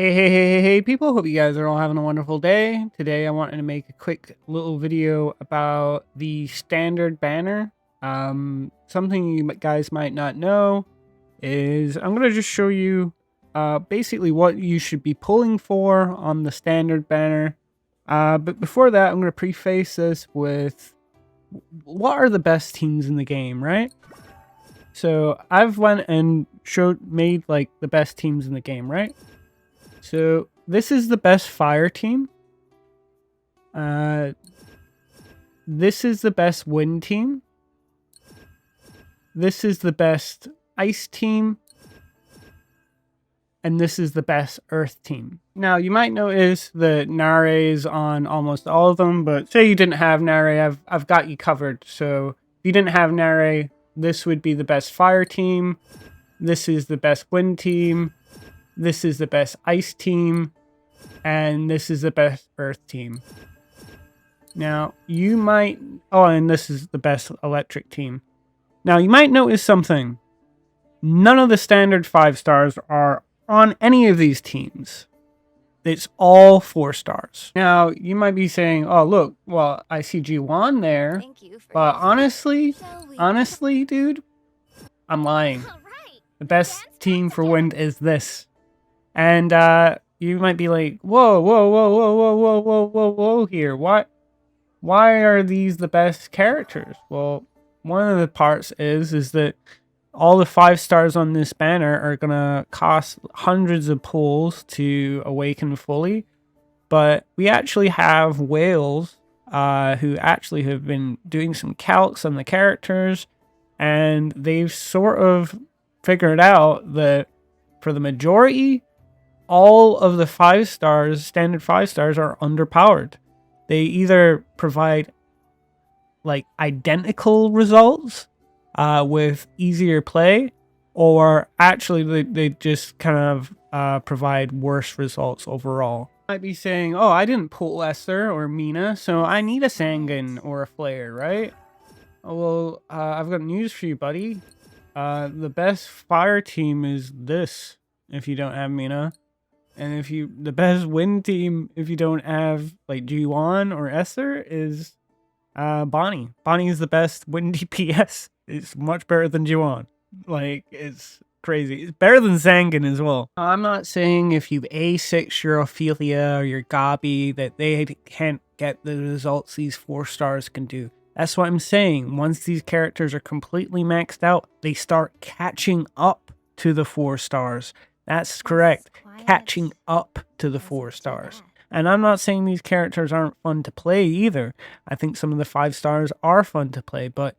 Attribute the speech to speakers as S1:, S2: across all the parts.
S1: Hey, people. Hope you guys are all having a wonderful day. Today, I wanted to make a quick little video about the standard banner. Something you guys might not know is I'm going to just show you basically what you should be pulling for on the standard banner. But before that, I'm going to preface this with what are the best teams in the game, right? So I've went and made like the best teams in the game, right? So this is the best fire team. This is the best wind team. This is the best ice team. And this is the best earth team. Now, you might notice that Nare is on almost all of them, but say you didn't have Nare, I've got you covered. So if you didn't have Nare, this would be the best fire team. This is the best wind team. This is the best ice team. And this is the best earth team. Now, you might... Oh, and this is the best electric team. Now, you might notice something. None of the standard 5 stars are on any of these teams. It's all 4 stars. Now, you might be saying, oh, look, well, I see G1 there. But honestly, dude, I'm lying. The best team for wind is this. And you might be like, whoa here. Why are these the best characters? Well, one of the parts is that all the 5 stars on this banner are going to cost hundreds of pulls to awaken fully. But we actually have whales who actually have been doing some calcs on the characters. And they've sort of figured out that for the majority, all of the 5 stars, standard 5 stars, are underpowered. They either provide like identical results with easier play, or actually they just kind of provide worse results overall. You might be saying, oh, I didn't pull Esther or Mina, so I need a Sangan or a Flare, right? Well, I've got news for you, buddy. The best fire team is this, if you don't have Mina. And the best wind team, if you don't have like G1 or Esther, is Bonnie. Bonnie is the best wind DPS. It's much better than G1. Like, it's crazy. It's better than Zangan as well. I'm not saying if you A6 your Ophelia or your Gabi that they can't get the results these 4 stars can do. That's what I'm saying. Once these characters are completely maxed out, they start catching up to the 4 stars. That's correct. Catching up to the 4 stars. And I'm not saying these characters aren't fun to play either. I think some of the 5 stars are fun to play, but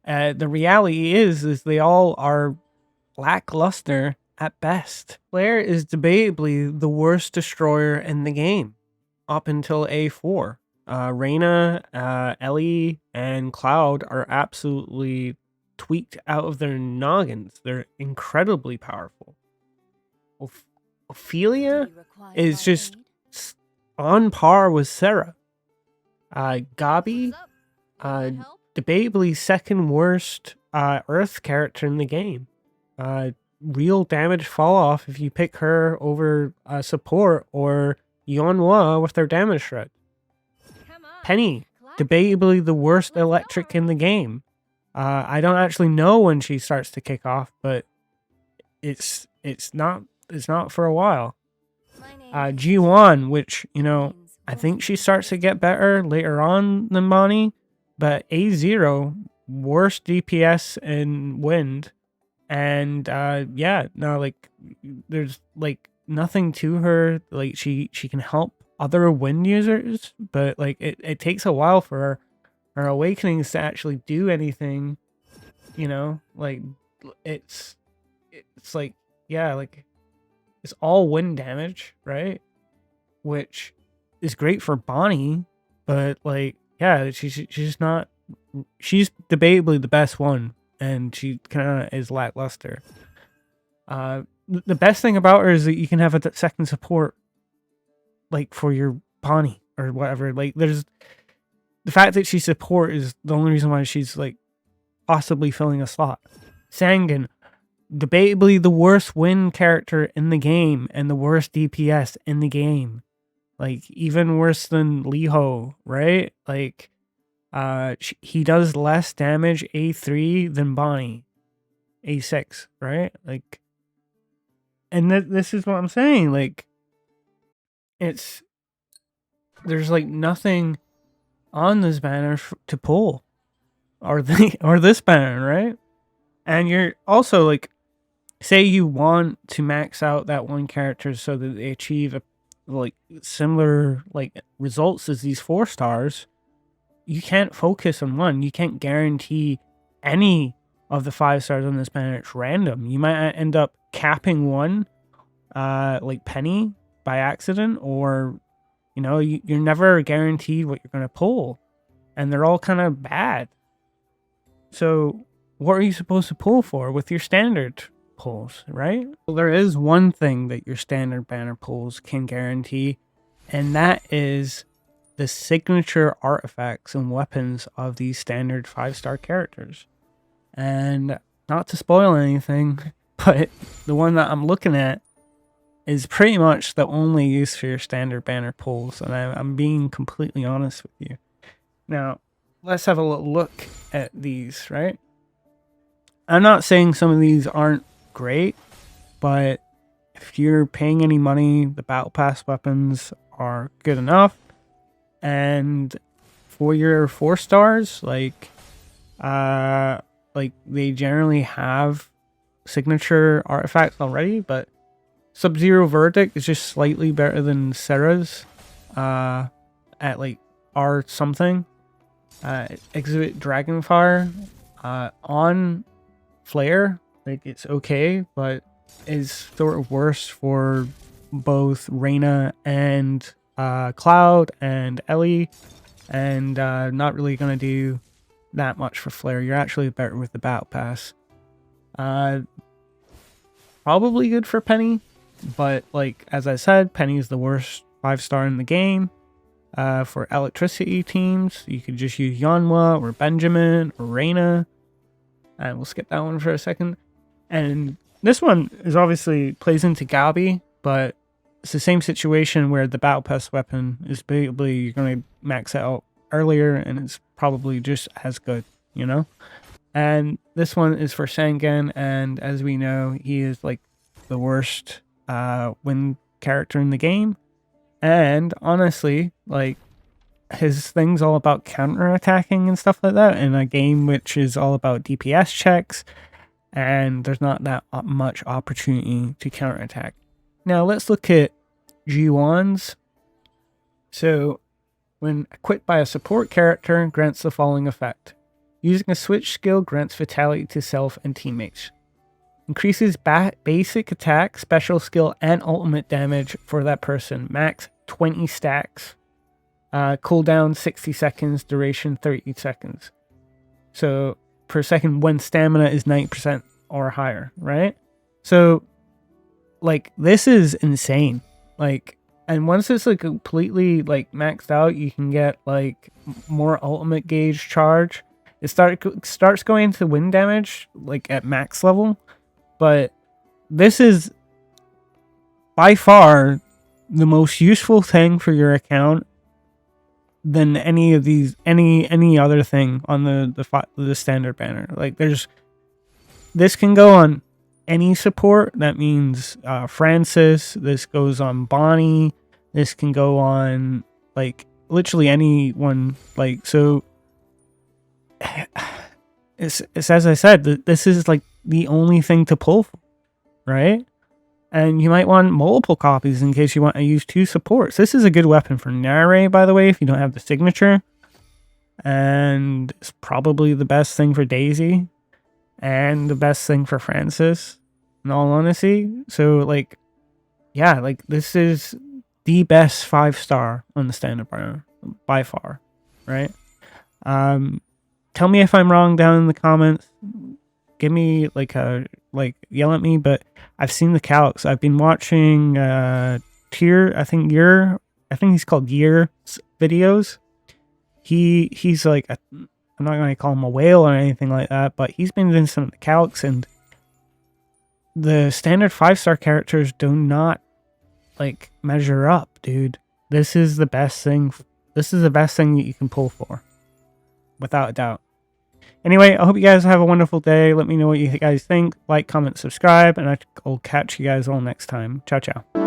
S1: the reality is they all are lackluster at best. Flare is debatably the worst destroyer in the game up until A4. Reyna, Ellie, and Cloud are absolutely tweaked out of their noggins. They're incredibly powerful. Ophelia is just on par with Sarah. Gabi, debatably second worst Earth character in the game. Real damage fall off if you pick her over support or Yeonhwa with their damage shred. Penny, debatably the worst electric in the game. I don't actually know when she starts to kick off, but it's not for a while. G1, which, you know, I think she starts to get better later on than Bonnie, but A0, worst DPS in wind, and yeah, no, like, there's like nothing to her. Like, she can help other wind users, but like it takes a while for her awakenings to actually do anything, you know. Like, it's like, yeah, like, it's all wind damage, right? Which is great for Bonnie, but like, yeah, she's just not. She's debatably the best one, and she kind of is lackluster. The best thing about her is that you can have a second support, like, for your Bonnie or whatever. Like, there's the fact that she's support is the only reason why she's like possibly filling a slot. Sangan, debatably the worst win character in the game and the worst DPS in the game. Like, even worse than Liho, right? Like, he does less damage A3 than Bonnie A6, right? Like, and this is what I'm saying. Like, there's like nothing on this banner to pull, or this banner, right? And you're also like, say you want to max out that one character so that they achieve like similar like results as these 4 stars. You can't focus on one. You can't guarantee any of the 5 stars on this banner. It's random. You might end up capping one, like Penny by accident, or you're never guaranteed what you're gonna pull, and they're all kind of bad. So what are you supposed to pull for with your standard pulls, right? Well, there is one thing that your standard banner pulls can guarantee, and that is the signature artifacts and weapons of these standard 5-star characters. And not to spoil anything, but the one that I'm looking at is pretty much the only use for your standard banner pulls, and I'm being completely honest with you. Now, let's have a look at these, right? I'm not saying some of these aren't great, but if you're paying any money, the battle pass weapons are good enough. And for your 4 stars, like they generally have signature artifacts already, but Sub-Zero Verdict is just slightly better than Sarah's at like R something. Exhibit Dragonfire on Flare, like it's okay, but is sort of worse for both Reyna and Cloud and Ellie, and not really gonna do that much for Flare. You're actually better with the Battle Pass. Probably good for Penny, but like as I said, Penny is the worst 5-star in the game. For electricity teams, you could just use Yanhua or Benjamin or Reyna. And we'll skip that one for a second. And this one is obviously plays into Gabi, but it's the same situation where the Battle Pass weapon is basically you're going to max it out earlier, and it's probably just as good, you know? And this one is for Sangan, and as we know, he is like the worst win character in the game. And honestly, like, his thing's all about counter-attacking and stuff like that in a game which is all about DPS checks, and there's not that much opportunity to counterattack. Now let's look at G1s. So when equipped by a support character, grants the following effect. Using a switch skill grants vitality to self and teammates. Increases basic attack, special skill, and ultimate damage for that person. Max 20 stacks. Cooldown 60 seconds, duration 30 seconds. So per second when stamina is 90% or higher, right? So like this is insane. Like, and once it's like completely like maxed out, you can get like more ultimate gauge charge. It starts going into wind damage like at max level, but this is by far the most useful thing for your account than any of these any other thing on the standard banner. Like this can go on any support. That means Francis. This goes on Bonnie. This can go on like literally anyone. Like, so it's as I said, this is like the only thing to pull, right? And you might want multiple copies in case you want to use 2 supports. This is a good weapon for Nare, by the way, if you don't have the signature. And it's probably the best thing for Daisy. And the best thing for Francis, in all honesty. So, like, yeah, like, this is the best 5-star on the standard banner, by far, right? Tell me if I'm wrong down in the comments. Give me, yell at me, but I've seen the calcs. I've been watching Tier, I think he's called Year videos. He's like, I'm not going to call him a whale or anything like that, but he's been doing some of the calcs, and the standard 5-star characters do not like measure up, dude. This is the best thing. This is the best thing that you can pull for, without a doubt. Anyway, I hope you guys have a wonderful day. Let me know what you guys think. Like, comment, subscribe, and I'll catch you guys all next time. Ciao, ciao.